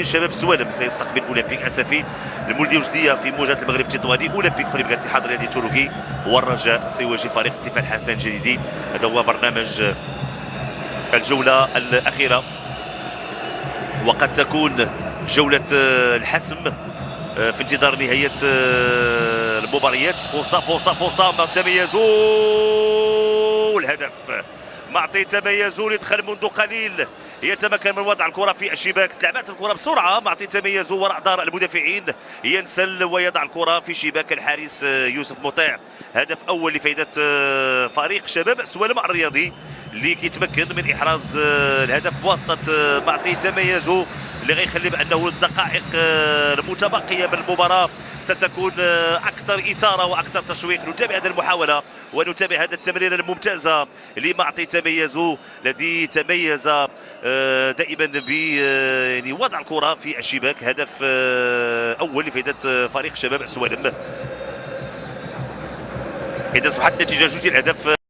شباب سوالم سيستقبل اولمبيك اسفي المولديه وجديه في مواجهه المغرب التطواني. اولمبيك خريب الاتحاد الرياضي التركي، والرجاء سيواجه فريق الدفاع الحسن الجديدي. هذا هو برنامج الجوله الاخيره، وقد تكون جوله الحسم في انتظار نهايه المباريات. فرصه ما تميزوا الهدف، معطي تميزوا يدخل منذ قليل، يتمكن من وضع الكره في الشباك. تلعبت الكره بسرعه، معطي تميزوا وراء دار المدافعين، ينسل ويضع الكره في شباك الحارس يوسف مطيع. هدف اول لفائده فريق شباب سوالم الرياضي اللي كيتمكن من احراز الهدف بواسطه معطي تميزوا، اللي غيخلي بانه الدقائق المتبقيه من المباراه ستكون اكثر اثاره واكثر تشويق. نتابع هذه المحاوله ونتابع هذه التمريره الممتازه لمعطي تميزوا، الذي تميز دائما ب يعني وضع الكره في الشباك. هدف اول لفائده فريق شباب سوالم. اذا اصبحت النتيجه 2 الاهداف.